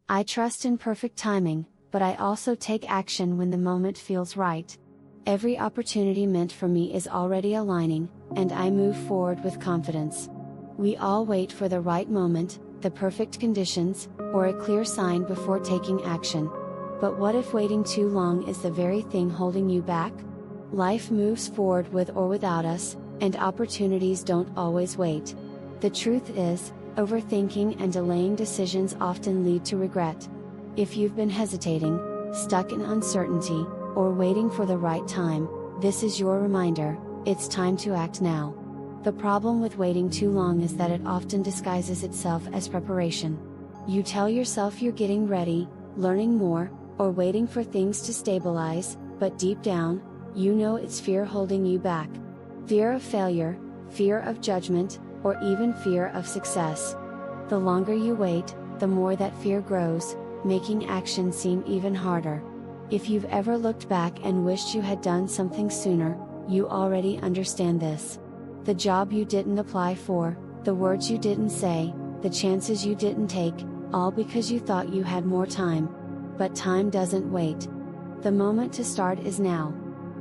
I trust in perfect timing, but I also take action when the moment feels right. Every opportunity meant for me is already aligning, and I move forward with confidence. We all wait for the right moment, the perfect conditions, or a clear sign before taking action. But what if waiting too long is the very thing holding you back? Life moves forward with or without us, and opportunities don't always wait. The truth is, overthinking and delaying decisions often lead to regret. If you've been hesitating, stuck in uncertainty, or waiting for the right time, this is your reminder, it's time to act now. The problem with waiting too long is that it often disguises itself as preparation. You tell yourself you're getting ready, learning more, or waiting for things to stabilize, but deep down, you know it's fear holding you back. Fear of failure, fear of judgment, or even fear of success. The longer you wait, the more that fear grows, making action seem even harder. If you've ever looked back and wished you had done something sooner, you already understand this. The job you didn't apply for, the words you didn't say, the chances you didn't take, all because you thought you had more time. But time doesn't wait. The moment to start is now.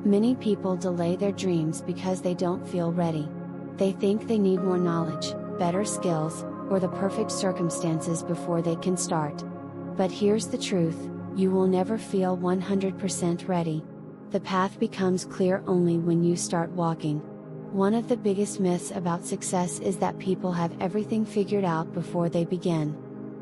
Many people delay their dreams because they don't feel ready. They think they need more knowledge, better skills, or the perfect circumstances before they can start. But here's the truth, you will never feel 100% ready. The path becomes clear only when you start walking. One of the biggest myths about success is that people have everything figured out before they begin.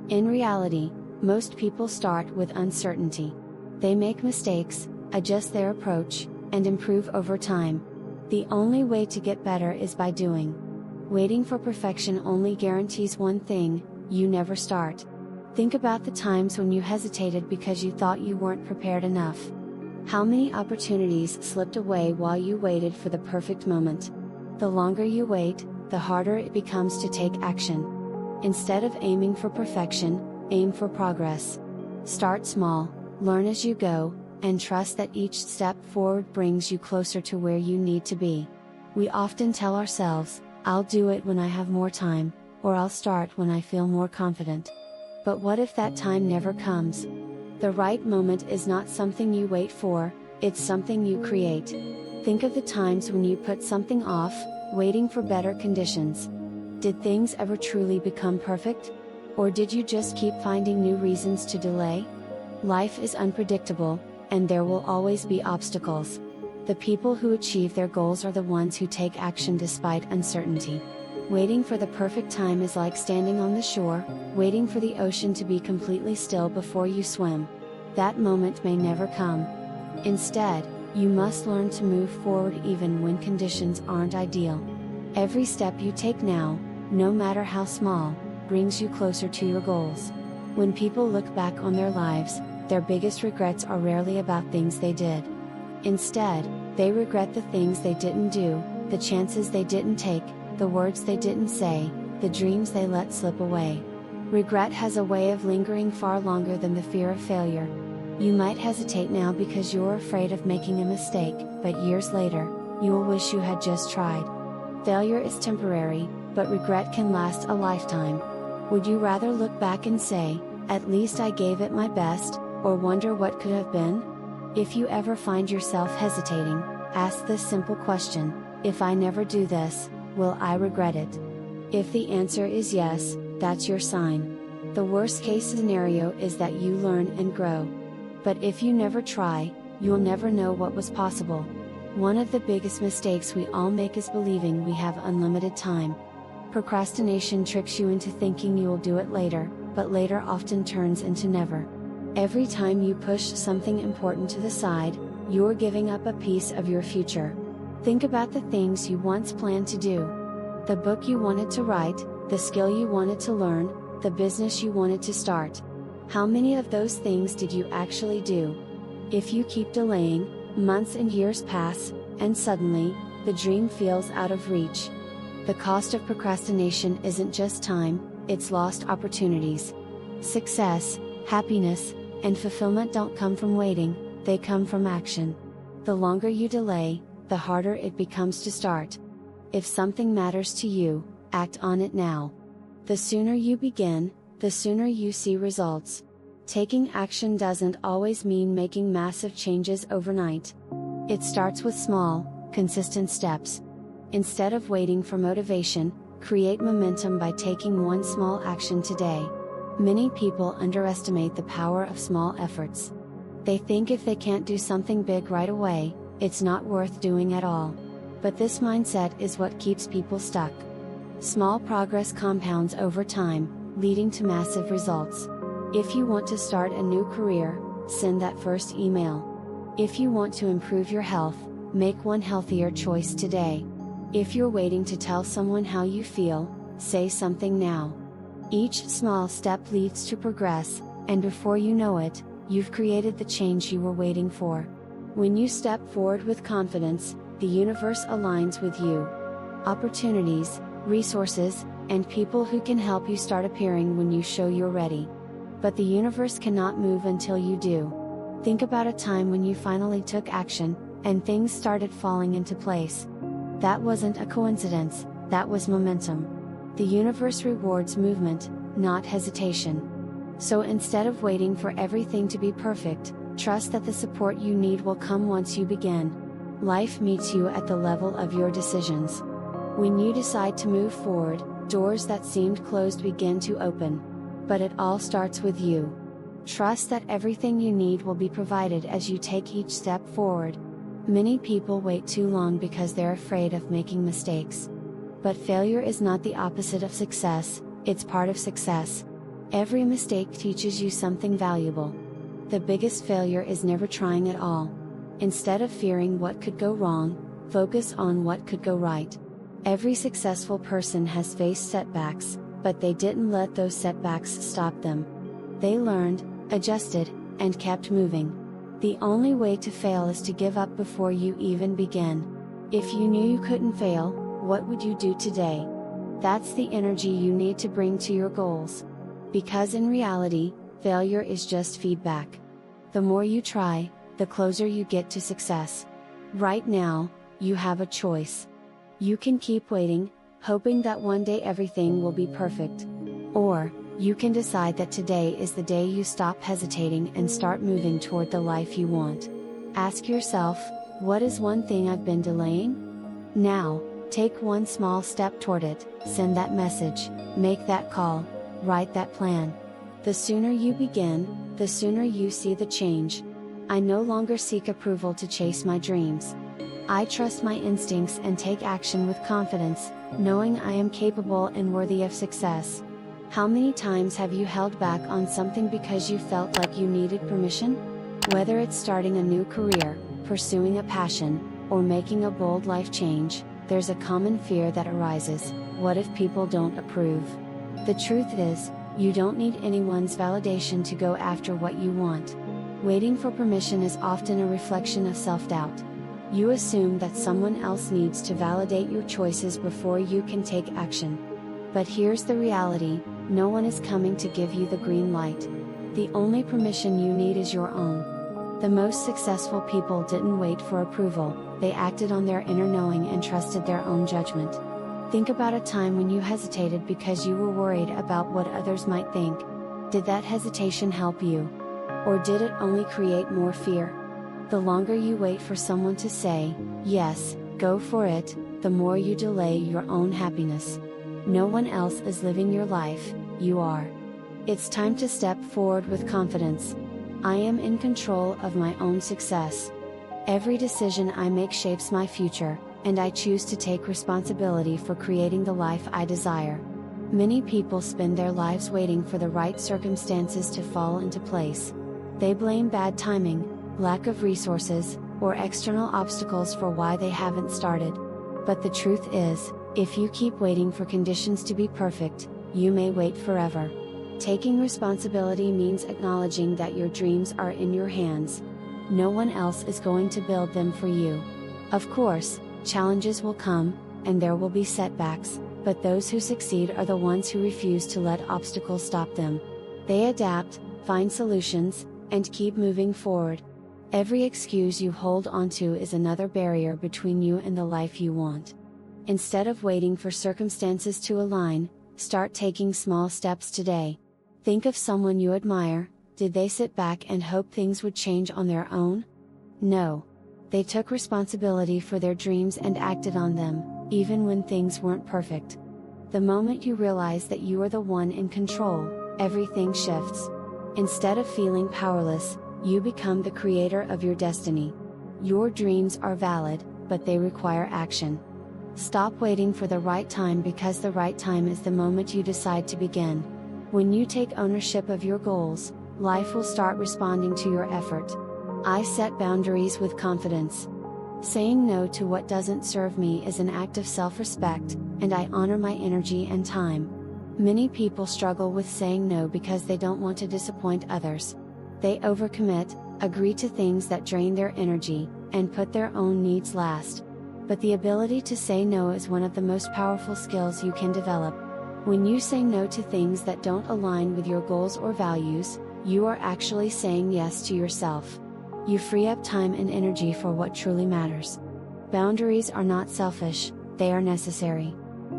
In reality, most people start with uncertainty. They make mistakes, adjust their approach, and improve over time. The only way to get better is by doing. Waiting for perfection only guarantees one thing, you never start. Think about the times when you hesitated because you thought you weren't prepared enough. How many opportunities slipped away while you waited for the perfect moment? The longer you wait, the harder it becomes to take action. Instead of aiming for perfection, aim for progress. Start small, learn as you go, and trust that each step forward brings you closer to where you need to be. We often tell ourselves, I'll do it when I have more time, or I'll start when I feel more confident. But what if that time never comes? The right moment is not something you wait for, it's something you create. Think of the times when you put something off, waiting for better conditions. Did things ever truly become perfect? Or did you just keep finding new reasons to delay? Life is unpredictable, and there will always be obstacles. The people who achieve their goals are the ones who take action despite uncertainty. Waiting for the perfect time is like standing on the shore, waiting for the ocean to be completely still before you swim. That moment may never come. Instead, you must learn to move forward even when conditions aren't ideal. Every step you take now, no matter how small, brings you closer to your goals. When people look back on their lives, their biggest regrets are rarely about things they did. Instead, they regret the things they didn't do, the chances they didn't take, the words they didn't say, the dreams they let slip away. Regret has a way of lingering far longer than the fear of failure. You might hesitate now because you're afraid of making a mistake, but years later, you will wish you had just tried. Failure is temporary, but regret can last a lifetime. Would you rather look back and say, at least I gave it my best, or wonder what could have been? If you ever find yourself hesitating, ask this simple question, if I never do this, will I regret it? If the answer is yes, that's your sign. The worst case scenario is that you learn and grow. But if you never try, you'll never know what was possible. One of the biggest mistakes we all make is believing we have unlimited time. Procrastination tricks you into thinking you will do it later, but later often turns into never. Every time you push something important to the side, you're giving up a piece of your future. Think about the things you once planned to do. The book you wanted to write, the skill you wanted to learn, the business you wanted to start. How many of those things did you actually do? If you keep delaying, months and years pass, and suddenly, the dream feels out of reach. The cost of procrastination isn't just time, it's lost opportunities. Success, happiness, and fulfillment don't come from waiting, they come from action. The longer you delay, the harder it becomes to start. If something matters to you, act on it now. The sooner you begin, the sooner you see results. Taking action doesn't always mean making massive changes overnight. It starts with small, consistent steps. Instead of waiting for motivation, create momentum by taking one small action today. Many people underestimate the power of small efforts. They think if they can't do something big right away, it's not worth doing at all. But this mindset is what keeps people stuck. Small progress compounds over time, leading to massive results. If you want to start a new career, send that first email. If you want to improve your health, make one healthier choice today. If you're waiting to tell someone how you feel, say something now. Each small step leads to progress, and before you know it, you've created the change you were waiting for. When you step forward with confidence, the universe aligns with you. Opportunities, resources, and people who can help you start appearing when you show you're ready. But the universe cannot move until you do. Think about a time when you finally took action, and things started falling into place. That wasn't a coincidence, that was momentum. The universe rewards movement, not hesitation. So instead of waiting for everything to be perfect, trust that the support you need will come once you begin. Life meets you at the level of your decisions. When you decide to move forward, doors that seemed closed begin to open. But it all starts with you. Trust that everything you need will be provided as you take each step forward. Many people wait too long because they're afraid of making mistakes. But failure is not the opposite of success, it's part of success. Every mistake teaches you something valuable. The biggest failure is never trying at all. Instead of fearing what could go wrong, focus on what could go right. Every successful person has faced setbacks, but they didn't let those setbacks stop them. They learned, adjusted, and kept moving. The only way to fail is to give up before you even begin. If you knew you couldn't fail, what would you do today? That's the energy you need to bring to your goals. Because in reality, failure is just feedback. The more you try, the closer you get to success. Right now, you have a choice. You can keep waiting, hoping that one day everything will be perfect. Or, you can decide that today is the day you stop hesitating and start moving toward the life you want. Ask yourself, what is one thing I've been delaying? Now, take one small step toward it, send that message, make that call, write that plan. The sooner you begin, the sooner you see the change. I no longer seek approval to chase my dreams. I trust my instincts and take action with confidence, knowing I am capable and worthy of success. How many times have you held back on something because you felt like you needed permission? Whether it's starting a new career, pursuing a passion, or making a bold life change, there's a common fear that arises: what if people don't approve? The truth is, you don't need anyone's validation to go after what you want. Waiting for permission is often a reflection of self-doubt. You assume that someone else needs to validate your choices before you can take action. But here's the reality: no one is coming to give you the green light. The only permission you need is your own. The most successful people didn't wait for approval, they acted on their inner knowing and trusted their own judgment. Think about a time when you hesitated because you were worried about what others might think. Did that hesitation help you? Or did it only create more fear? The longer you wait for someone to say, yes, go for it, the more you delay your own happiness. No one else is living your life, you are. It's time to step forward with confidence. I am in control of my own success. Every decision I make shapes my future, and I choose to take responsibility for creating the life I desire. Many people spend their lives waiting for the right circumstances to fall into place. They blame bad timing, lack of resources, or external obstacles for why they haven't started. But the truth is, if you keep waiting for conditions to be perfect, you may wait forever. Taking responsibility means acknowledging that your dreams are in your hands. No one else is going to build them for you. Of course, challenges will come, and there will be setbacks, but those who succeed are the ones who refuse to let obstacles stop them. They adapt, find solutions, and keep moving forward. Every excuse you hold onto is another barrier between you and the life you want. Instead of waiting for circumstances to align, start taking small steps today. Think of someone you admire, Did they sit back and hope things would change on their own? No. They took responsibility for their dreams and acted on them, even when things weren't perfect. The moment you realize that you are the one in control, everything shifts. Instead of feeling powerless, you become the creator of your destiny. Your dreams are valid, but they require action. Stop waiting for the right time, because the right time is the moment you decide to begin. When you take ownership of your goals, life will start responding to your effort. I set boundaries with confidence. Saying no to what doesn't serve me is an act of self-respect, and I honor my energy and time. Many people struggle with saying no because they don't want to disappoint others. They overcommit, agree to things that drain their energy, and put their own needs last. But the ability to say no is one of the most powerful skills you can develop. When you say no to things that don't align with your goals or values, you are actually saying yes to yourself. You free up time and energy for what truly matters. Boundaries are not selfish, they are necessary.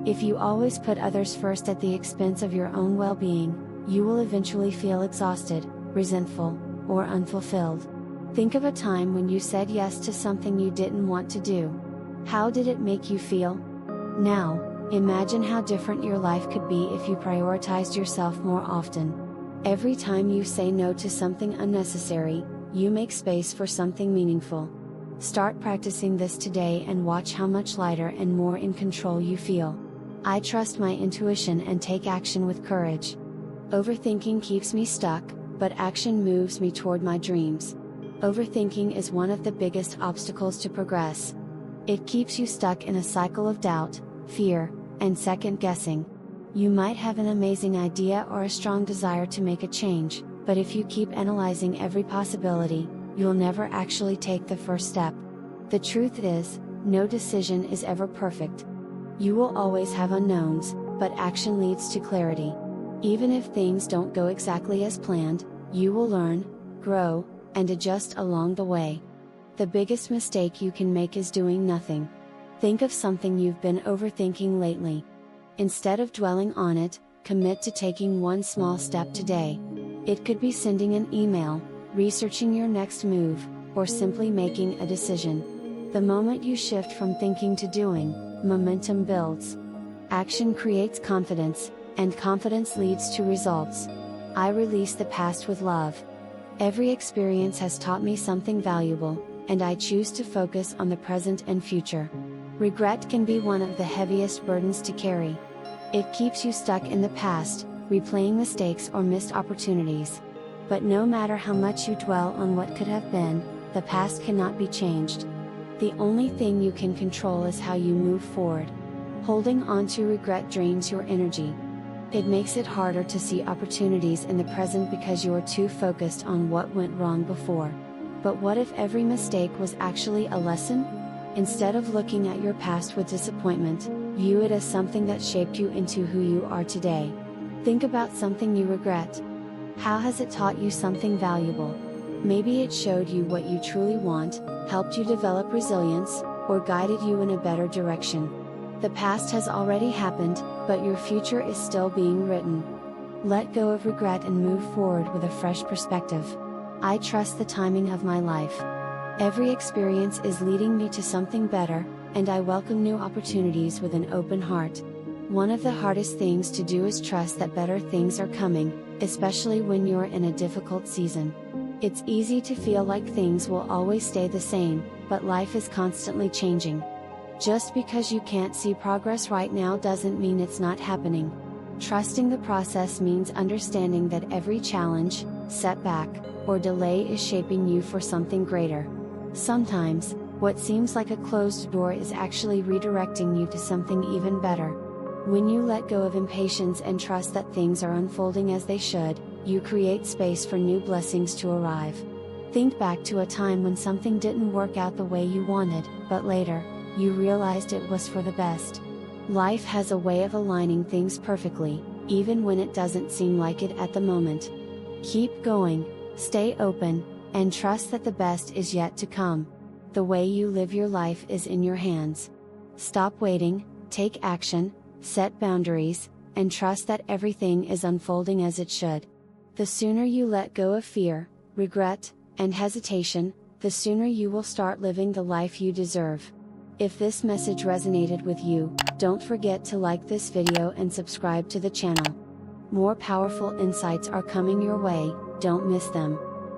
If you always put others first at the expense of your own well-being, you will eventually feel exhausted, resentful, or unfulfilled. Think of a time when you said yes to something you didn't want to do. How did it make you feel? Now, imagine how different your life could be if you prioritized yourself more often. Every time you say no to something unnecessary, you make space for something meaningful. Start practicing this today and watch how much lighter and more in control you feel. I trust my intuition and take action with courage. Overthinking keeps me stuck, but action moves me toward my dreams. Overthinking is one of the biggest obstacles to progress. It keeps you stuck in a cycle of doubt, fear, and second guessing. You might have an amazing idea or a strong desire to make a change, but if you keep analyzing every possibility, you'll never actually take the first step. The truth is, no decision is ever perfect. You will always have unknowns, but action leads to clarity. Even if things don't go exactly as planned, you will learn, grow, and adjust along the way. The biggest mistake you can make is doing nothing. Think of something you've been overthinking lately. Instead of dwelling on it, commit to taking one small step today. It could be sending an email, researching your next move, or simply making a decision. The moment you shift from thinking to doing, momentum builds. Action creates confidence, and confidence leads to results. I release the past with love. Every experience has taught me something valuable, and I choose to focus on the present and future. Regret can be one of the heaviest burdens to carry. It keeps you stuck in the past, replaying mistakes or missed opportunities. But no matter how much you dwell on what could have been, the past cannot be changed. The only thing you can control is how you move forward. Holding on to regret drains your energy. It makes it harder to see opportunities in the present because you are too focused on what went wrong before. But what if every mistake was actually a lesson? Instead of looking at your past with disappointment, view it as something that shaped you into who you are today. Think about something you regret. How has it taught you something valuable? Maybe it showed you what you truly want, helped you develop resilience, or guided you in a better direction. The past has already happened, but your future is still being written. Let go of regret and move forward with a fresh perspective. I trust the timing of my life. Every experience is leading me to something better, and I welcome new opportunities with an open heart. One of the hardest things to do is trust that better things are coming, especially when you're in a difficult season. It's easy to feel like things will always stay the same, but life is constantly changing. Just because you can't see progress right now doesn't mean it's not happening. Trusting the process means understanding that every challenge, setback, or delay is shaping you for something greater. Sometimes, what seems like a closed door is actually redirecting you to something even better. When you let go of impatience and trust that things are unfolding as they should, you create space for new blessings to arrive. Think back to a time when something didn't work out the way you wanted, but later, you realized it was for the best. Life has a way of aligning things perfectly, even when it doesn't seem like it at the moment. Keep going, stay open, and trust that the best is yet to come. The way you live your life is in your hands. Stop waiting, take action, set boundaries, and trust that everything is unfolding as it should. The sooner you let go of fear, regret, and hesitation, the sooner you will start living the life you deserve. If this message resonated with you, don't forget to like this video and subscribe to the channel. More powerful insights are coming your way, don't miss them.